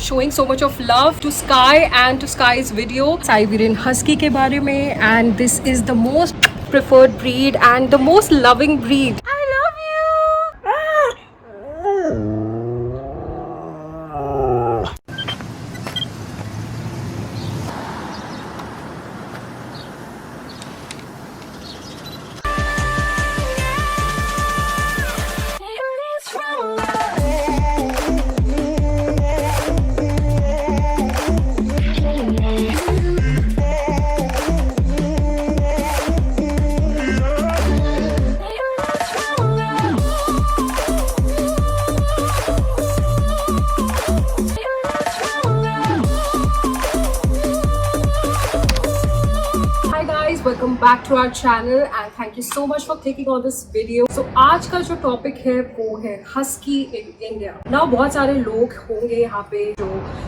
showing so much of love to Sky and to Sky's video Siberian Husky के बारे में, and this is the most preferred breed and the most loving breed. I love you. Welcome back to our channel and thank you so much for clicking on this video. So आज का जो topic है वो है husky in India. ना बहुत सारे लोग होंगे यहाँ पे जो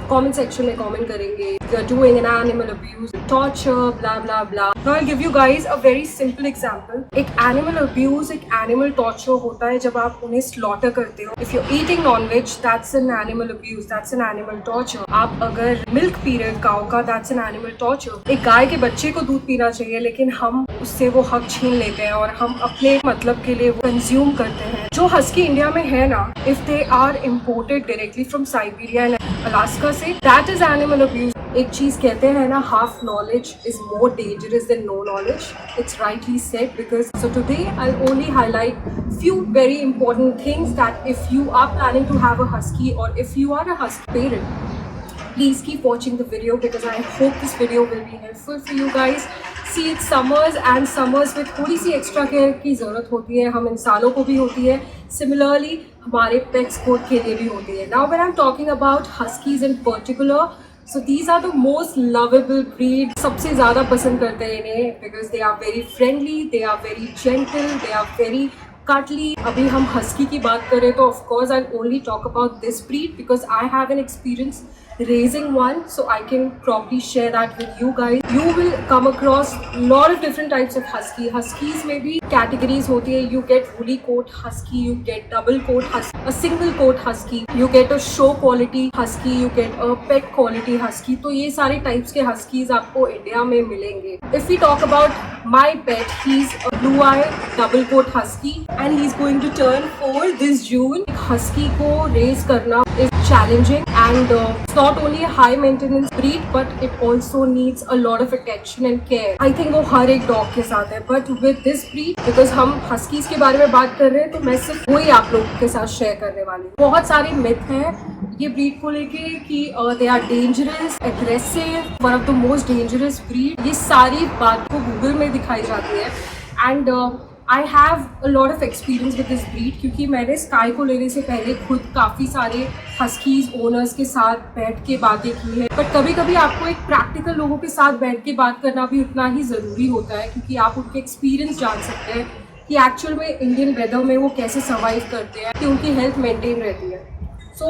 कमेंट सेक्शन में कमेंट करेंगे you are doing an animal abuse, torture, blah blah blah. Now I give you guys a very simple example. एक एनिमल अब्यूज, एक एनिमल टॉर्चर होता है जब आप उन्हें स्लॉटर करते हो। If you are eating non veg that's an animal abuse, that's an animal torture. आप अगर मिल्क पी रहे हो काऊ का, दैट्स एन एनिमल टॉर्चर। एक गाय के बच्चे को दूध पीना चाहिए लेकिन हम उससे वो हक छीन लेते हैं और हम अपने मतलब के लिए वो कंज्यूम करते हैं। जो हस्की इंडिया में है ना, if they are imported directly from Siberia and Alaska से, दैट इज एनिमल अब्यूज। एक चीज कहते हैं ना, half knowledge is more dangerous than no knowledge. It's rightly said because so today I only highlight few very important things that if you are planning to have a husky or if you are a husky parent, please keep watching the video because I hope this video will be helpful for you guys. See, it's summers and summers में थोड़ी सी extra care की ज़रूरत होती है, हम इंसानों को भी होती है, सिमिलरली हमारे पेट्स को के लिए भी होती है। Now when I'm talking about huskies in particular, so these are the most lovable breed. सबसे ज़्यादा पसंद करते हैं इन्हें because they are very friendly, they are very gentle, they are very cuddly. अभी हम husky की बात करें तो of course I'll only talk about this breed because I have an experience raising one, so I can probably share that with you guys. You will come across lot of different types of husky. Huskies में भी categories होती है. You get woolly coat husky, you get double coat husky, a single coat husky, you get a show quality husky, you get a pet quality husky. तो ये सारे types के huskies आपको India में मिलेंगे. If we talk about my pet, he's a blue eye double coat husky and he's going to turn 4 this June. Husky को raise करना is challenging and it's not only a high maintenance breed but it also needs a lot of attention and care. I think वो हर एक dog के साथ है, but with this breed because हम huskies के बारे में बात कर रहे हैं तो मैं सिर्फ वही आप लोगों के साथ शेयर करने वाली हूँ। बहुत सारे मिथ हैं ये ब्रीड को लेके कि they are dangerous, aggressive, one of the most dangerous breed. ये सारी बात को गूगल में दिखाई जाती है and I have a lot of experience with this breed क्योंकि मैंने स्काई को लेने से पहले खुद काफ़ी सारे हस्कीज ओनर्स के साथ बैठ के बातें की है। बट कभी कभी आपको एक प्रैक्टिकल लोगों के साथ बैठ के बात करना भी उतना ही ज़रूरी होता है क्योंकि आप उनके एक्सपीरियंस जान सकते हैं कि एक्चुअल में इंडियन वेदर में वो कैसे सर्वाइव करते हैं, कि उनकी हेल्थ मेंटेन रहती है। So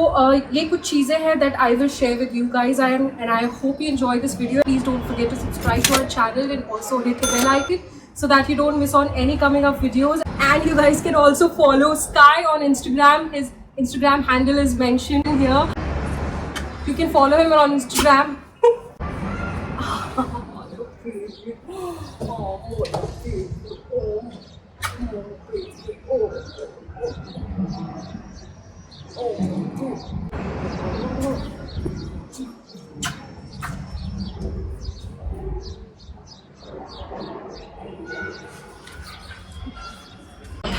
ये कुछ चीज़ें हैं that I will share with you guys and I hope you enjoy this video. Please don't forget to subscribe to our channel and also hit the bell icon so that you don't miss on any coming up videos. And you guys can also follow Sky on Instagram. His Instagram handle is mentioned here. You can follow him on Instagram.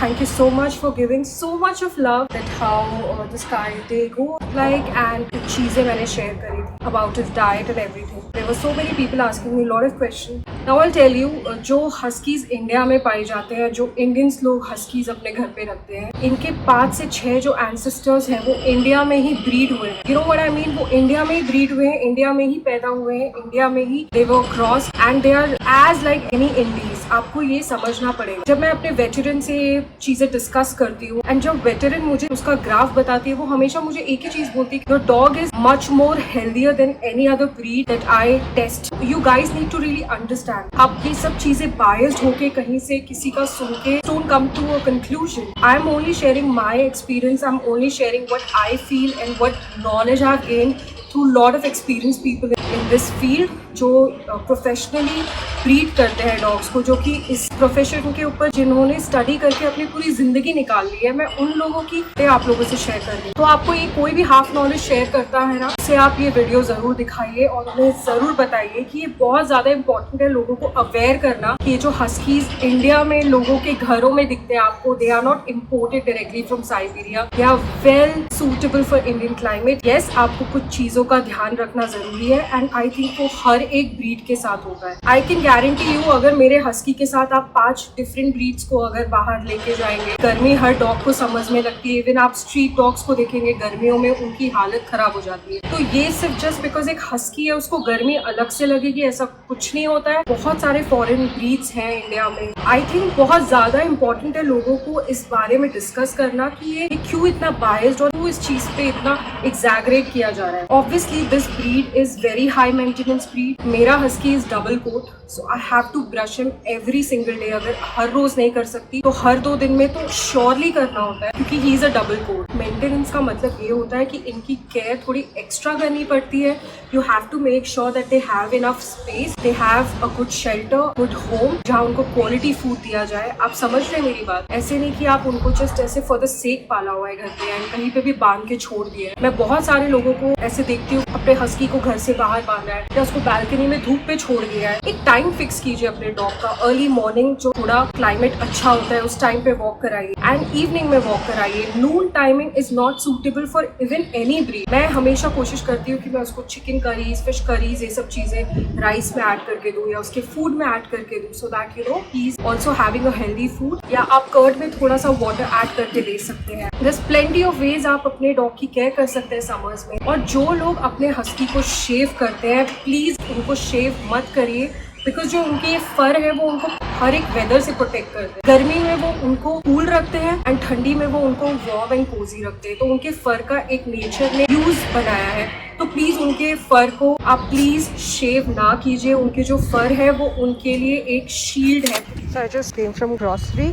Thank you so much for giving so much of love that how the Sky they go like and कुछ चीज़ें मैंने share करी थी about his diet and everything. There were so many people asking me a lot of questions. Now I'll tell you जो huskies India में पाए जाते हैं, जो इंडियंस लोग huskies अपने घर पे रखते हैं, इनके 5 से 6 जो ancestors हैं वो इंडिया में ही breed हुए हैं. You know what I mean? वो इंडिया में ही breed हुए हैं, इंडिया में ही पैदा हुए हैं, इंडिया में ही they were crossed and they are as like any Indies. आपको ये समझना पड़ेगा। जब मैं अपने वेटरन से चीजें डिस्कस करती हूँ एंड जब वेटरन मुझे उसका ग्राफ बताती है वो हमेशा मुझे एक ही चीज बोलती है, your dog is much more healthier than any other breed that I test. You guys need to really understand. आप ये सब चीजें बायस्ड होके कहीं से किसी का सुन के don't come to a conclusion. I am only sharing my experience, I am only sharing what I feel and what knowledge I have gained through lot of experience people in this field जो professionally breed करते हैं dogs को, जो कि इस profession के ऊपर जिन्होंने स्टडी करके अपनी पूरी जिंदगी निकाल ली है। मैं उन लोगों की आप लोगों से शेयर कर रही हूँ। तो आपको ये कोई भी हाफ नॉलेज शेयर करता है ना, उसे आप ये वीडियो जरूर दिखाइए और उन्हें जरूर बताइए कि ये बहुत ज्यादा इंपॉर्टेंट है लोगों को अवेयर करना कि ये जो हस्कीज इंडिया में लोगों के घरों में दिखते हैं आपको, they are not imported directly from Siberia, they are well suitable for Indian climate. Yes, आपको कुछ चीजों का ध्यान रखना जरूरी है एंड आई थिंक वो हर एक ब्रीड के साथ होता है। आई कैन गारंटी यू, अगर मेरे हस्की के साथ आप 5 डिफरेंट ब्रीड्स को अगर बाहर लेके जाएंगे, गर्मी हर डॉग को समझ में लगती है। इवन आप स्ट्रीट डॉग्स को देखेंगे, गर्मियों में उनकी हालत खराब हो जाती है। तो ये सिर्फ जस्ट बिकॉज एक हस्की है उसको गर्मी अलग से लगेगी, ऐसा कुछ नहीं होता है। बहुत सारे फॉरेन ब्रीड्स हैं इंडिया में। आई थिंक बहुत ज्यादा इंपॉर्टेंट है लोगों को इस बारे में डिस्कस करना कि ये क्यों इतना बायस्ड और क्यों इस चीज पे इतना एग्जैगरेट किया जा रहा है। Obviously this breed is very high maintenance breed. मेरा husky is double coat, so I have to brush him every single day. अगर हर रोज नहीं कर सकती तो हर 2 दिन में तो श्योरली करना होता है, क्योंकि he is a double coat. Maintenance का मतलब ये होता है कि इनकी केयर थोड़ी एक्स्ट्रा करनी पड़ती है। You have to make sure that they have enough space, they have a good shelter, good home, जहाँ उनको क्वालिटी फूड दिया जाए। आप समझ रहे हैं मेरी बात? ऐसे नहीं कि आप उनको जस्ट ऐसे फॉर द सेक पाला हुआ है घर पे एंड कहीं पे भी बांध के छोड़ दिया है। मैं बहुत सारे लोगों को ऐसे देखती हूँ, अपने हस्की को घर से बाहर बांधा है या उसको बालकनी में धूप पे छोड़ दिया है। एक टाइम फिक्स कीजिए अपने डॉग का। अर्ली मॉर्निंग जो थोड़ा क्लाइमेट अच्छा होता है उस टाइम पे वॉक कराइए एंड इवनिंग में वॉक कराइए। Noon timing is not suitable for even any breed. मैं हमेशा कोशिश करती हूँ कि मैं उसको चिकन करीज, फिश करीज, ये सब चीजें राइस में ऐड करके दूँ या उसके फूड में ऐड करके दूँ, so that you know he is also having a healthy food. या आप कर्ड में थोड़ा सा वाटर ऐड करके दे सकते हैं। There is plenty of ways आप अपने डॉग की केयर कर सकते हैं समर्स में। और जो लोग अपने हस्की को शेव करते हैं, प्लीज उनको शेव मत करिए, बिकॉज जो उनके फर है वो उनको हर एक वेदर से प्रोटेक्ट करते हैं। गर्मी में वो उनको कूल रखते हैं एंड ठंडी में वो उनको वार्म एंड कोजी रखते हैं। तो उनके फर का एक नेचर ने यूज बनाया है, तो प्लीज उनके फर को आप प्लीज शेव ना कीजिए। उनके जो फर है वो उनके लिए एक शील्ड है। So I just came from grocery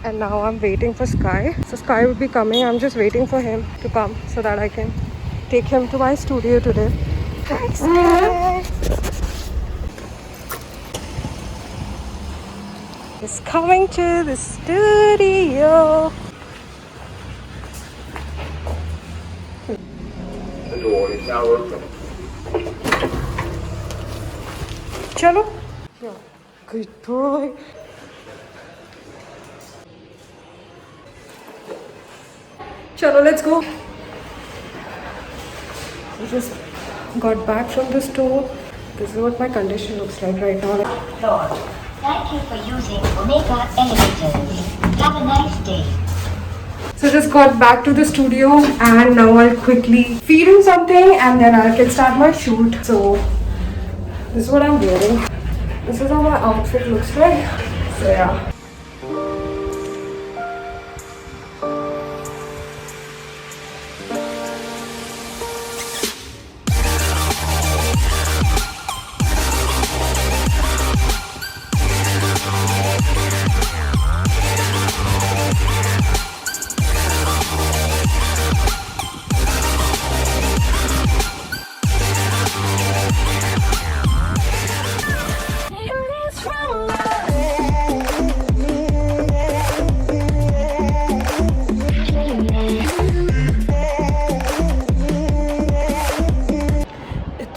and now I'm waiting for Sky. So Sky will be coming. I'm just waiting for him to come so that I can take him to my studio today. Thanks, Sky. He's coming to the studio. The door is now open. Chalo. Yeah. Good boy. Chalo, let's go. I just got back from the store. This is what my condition looks like right now. Lord, thank you for using Omega Elevators. Have a nice day. So just got back to the studio and now I'll quickly feed him something and then I can start my shoot. So this is what I'm wearing. This is how my outfit looks like. So yeah.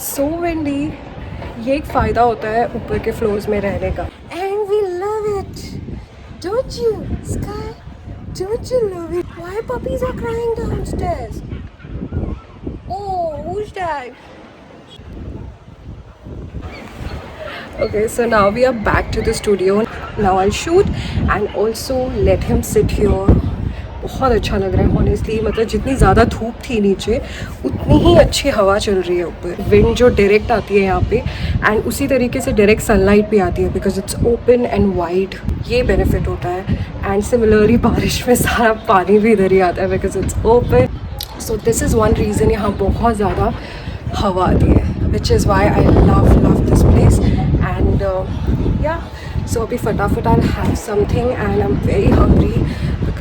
So windy. ये एक फ़ायदा होता है ऊपर के floors में रहने का। And we love it, don't you Sky? Don't you love it? Why puppies are crying downstairs? Oh, who's that? Okay, so now we are back to the studio. Now I'll shoot and also let him sit here. बहुत अच्छा लग रहा है honestly. मतलब जितनी ज़्यादा धूप थी नीचे उतनी ही अच्छी हवा चल रही है ऊपर। विंड जो डायरेक्ट आती है यहाँ पे एंड उसी तरीके से डायरेक्ट सनलाइट भी आती है because it's open and wide. ये बेनिफिट होता है। एंड सिमिलरली बारिश में सारा पानी भी इधर ही आता है because it's open. So this is one reason यहाँ बहुत ज़्यादा हवा आती है, which is why I love this place. And या सो अभी फटाफट I have something and I am very hungry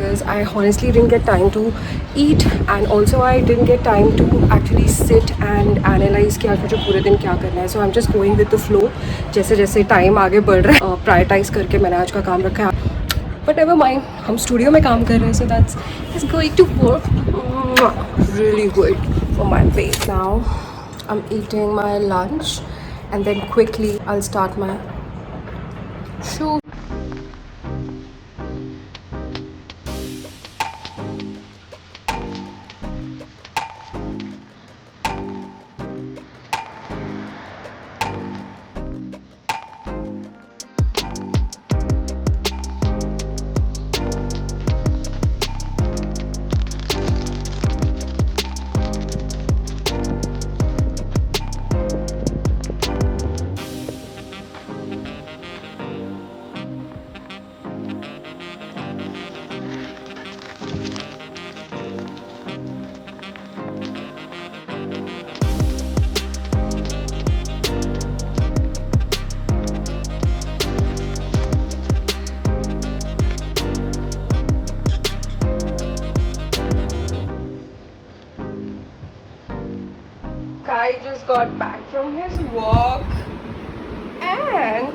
because I honestly didn't get time to eat and also I didn't get time to actually sit and analyze कि आज मुझे पूरे दिन क्या करना है. So I'm just going with the flow. जैसे जैसे टाइम आगे बढ़ रहा है प्रायोरिटाइज करके मैंने आज का काम रखा है. But never mind, हम स्टूडियो में काम कर रहे हैं, so that's going to work really good for my face. Now I'm eating my lunch and then quickly I'll start my shoot. Kai just got back from his walk and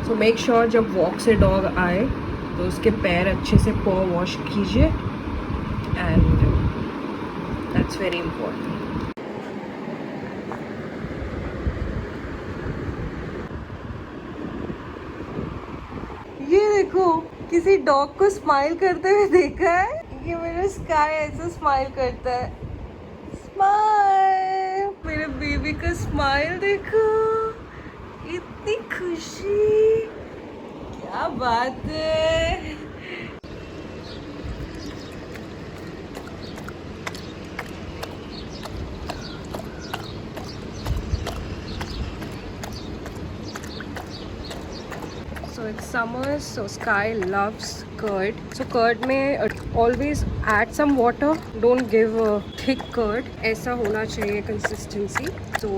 so make sure जब walk से dog आए तो उसके पैर अच्छे से paw wash कीजिए and that's very important. ये देखो किसी डॉग को स्माइल करते हुए देखा है. ये मेरा स्काई ऐसा स्माइल करता है. स्माइल, मेरे बेबी का स्माइल देखो, इतनी खुशी, क्या बात है. So it's summers, so Sky loves curd. So curd में always add some water. Don't give a thick curd. ऐसा होना चाहिए consistency. So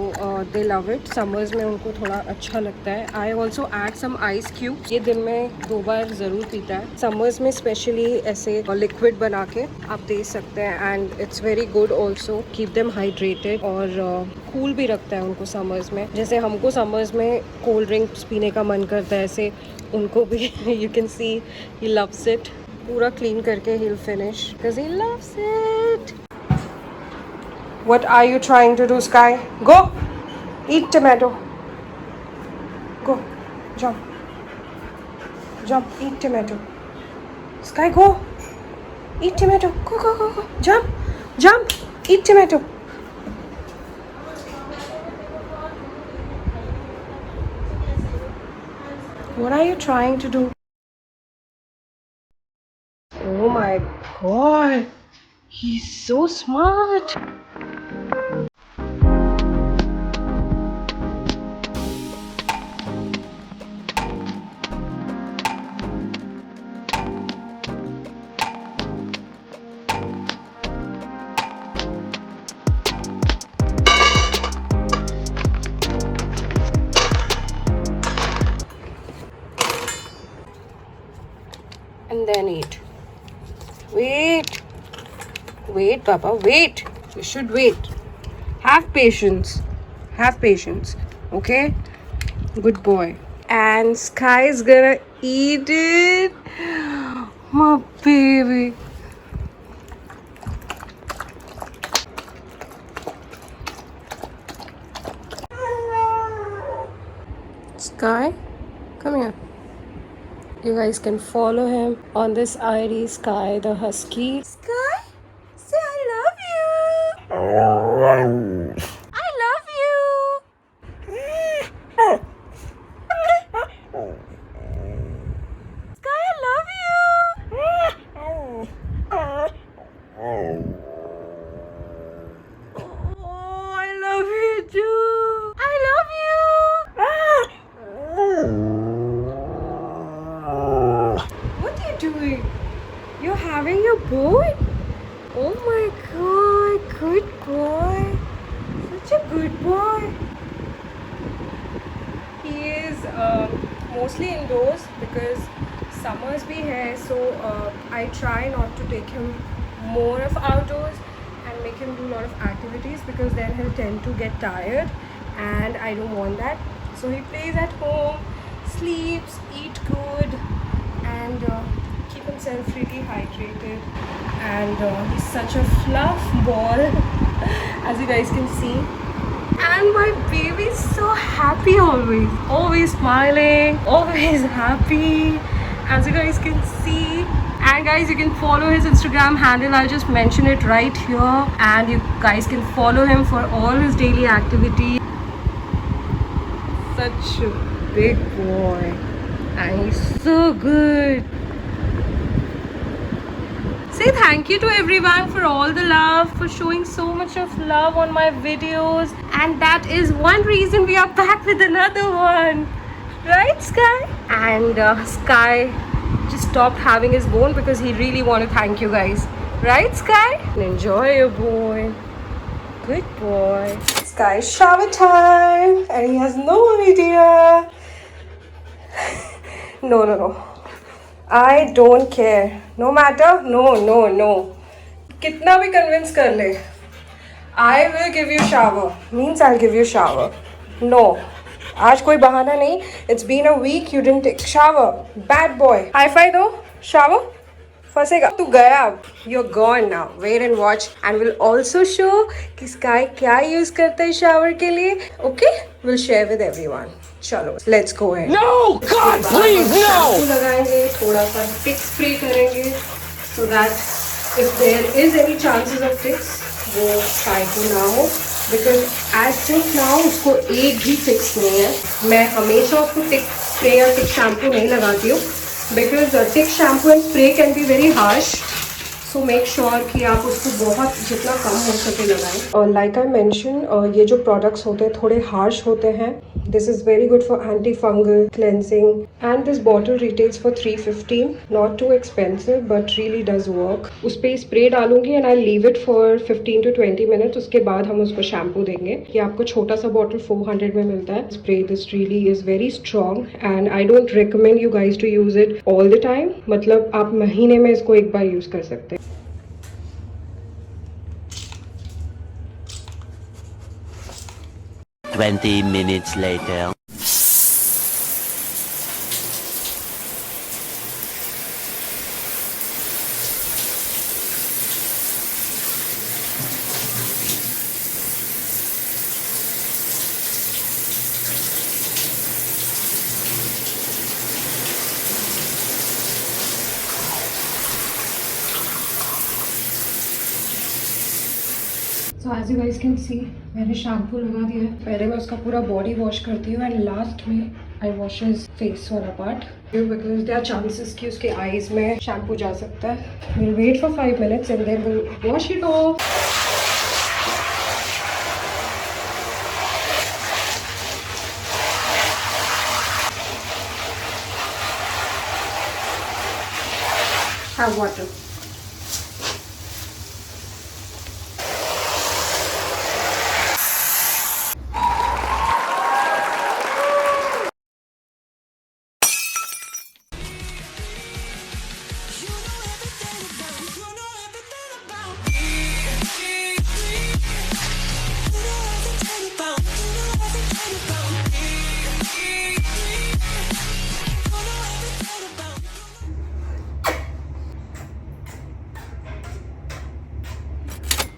they love it. Summers में उनको थोड़ा अच्छा लगता है. I also add some ice cubes. ये दिन में 2 बार ज़रूर पीता है. Summers में specially ऐसे liquid बना के आप दे सकते हैं and it's very good also. Keep them hydrated और cool भी रखता है उनको summers में. जैसे हमको summers में cold drinks पीने का मन करता है ऐसे उनको भी. You can see he loves it. पूरा clean करके he'll finish because he loves it. What are you trying to do, Sky? Go! Eat tomato. Go. Jump. Jump. Eat tomato. Sky, go. Eat tomato. Go, go, go, go. Jump. Jump. Eat tomato. What are you trying to do? Oh my god. He's so smart. And then eat. Wait. Wait, Papa, wait. You should wait. Have patience. Have patience. Okay? Good boy. And Sky is gonna eat it. My baby. Sky, come here. You guys can follow him on this ID, Sky the Husky. Sky, say I love you. I love you. Sky, I love you. Oh, I love you too. I love you. What are you doing? You're having your boat? Oh my god, good boy. Such a good boy. He is mostly indoors because summers भी है, so I try not to take him more of outdoors and make him do a lot of activities, because then he'll tend to get tired and I don't want that. So he plays at home, sleeps, eat good, and keep himself really hydrated. And he's such a fluff ball as you guys can see. And my baby is so happy always smiling, always happy, as you guys can see. And guys, you can follow his Instagram handle, I'll just mention it right here, and you guys can follow him for all his daily activities. Such a big boy, and he's so good. Say thank you to everyone for all the love, for showing so much of love on my videos, and that is one reason we are back with another one, right Sky? And Sky just stopped having his bone because he really wanted to thank you guys, right Sky? Enjoy your boy, good boy. Sky's shower time, and he has no idea. No. I don't care. No matter. No. कितना भी convince कर ले, I will give you shower. Means I'll give you shower. No. आज कोई बहाना नहीं. It's been a week you didn't take shower. Bad boy. High five दो. Shower. फंसेगा. तू गया अब. You're gone now. Wait and watch. And we'll also show कि Sky क्या use करता है shower के लिए. Okay? We'll share with everyone. चलो, let's go ahead. No! God, please, no! Shampoo लगाएंगे, थोड़ा सा टिक स्प्रे करेंगे, so that if there is any chances of ticks, वो Sky को ना हो, because as of now उसको एक भी टिक्स नहीं है. मैं हमेशा उसको टिक स्प्रे या टिक शैम्पू नहीं लगाती हूँ, because tick shampoo and spray can be very harsh. So make sure कि आप उसको बहुत जितना कम हो सके लगाएं. और लाइक आई मेंशन, ये जो प्रोडक्ट्स होते हैं थोड़े हार्श होते हैं. This is very good for anti fungal cleansing, and this bottle retails for 315. Not too expensive but really does work. उस पर स्प्रे डालूंगी and I leave it for 15 to 20 minutes. उसके बाद हम उसको शैम्पू देंगे. ये आपको छोटा सा बॉटल 400 में मिलता है. Spray this really is very strong and I don't recommend you guys to use it all the time. मतलब आप महीने में इसको एक बार यूज़ कर सकते हैं. 20 minutes later. So as you guys can see, मैंने शैम्पू लगा दिया है. पहले मैं उसका पूरा बॉडी वॉश करती हूँ एंड लास्ट में आई वॉश हिज फेस वाला part, because there are chances कि उसके आईज में शैम्पू जा सकता है. Will wait for 5 minutes and then will wash it off. Have water.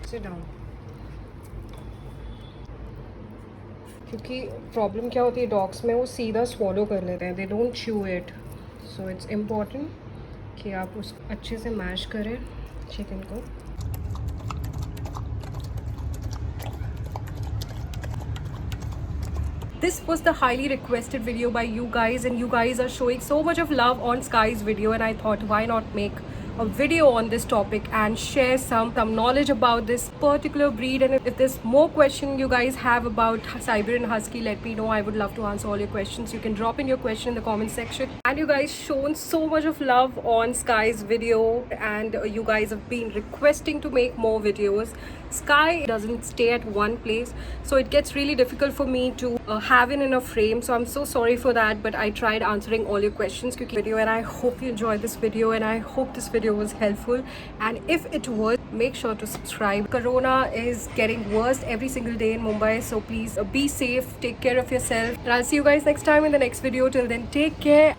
Sit down. क्योंकि प्रॉब्लम क्या होती है डॉग्स में, वो सीधा swallow कर लेते हैं. They don't chew it. So it's important कि आप उसको अच्छे से मैश करें चिकन को. This was the highly requested video by you guys, and you guys are showing so much of love on Sky's video, and I thought why not make a video on this topic and share some knowledge about this particular breed. And if there's more question you guys have about Siberian Husky, let me know. I would love to answer all your questions. You can drop in your question in the comment section. And you guys shown so much of love on Sky's video, and you guys have been requesting to make more videos. Sky doesn't stay at one place, so it gets really difficult for me to have it in a frame. So I'm so sorry for that, but I tried answering all your questions क्योंकि video, and I hope you enjoyed this video, and I hope this video was helpful. And if it was, make sure to subscribe. Corona is getting worse every single day in Mumbai, so please be safe, take care of yourself, and I'll see you guys next time in the next video. Till then, take care.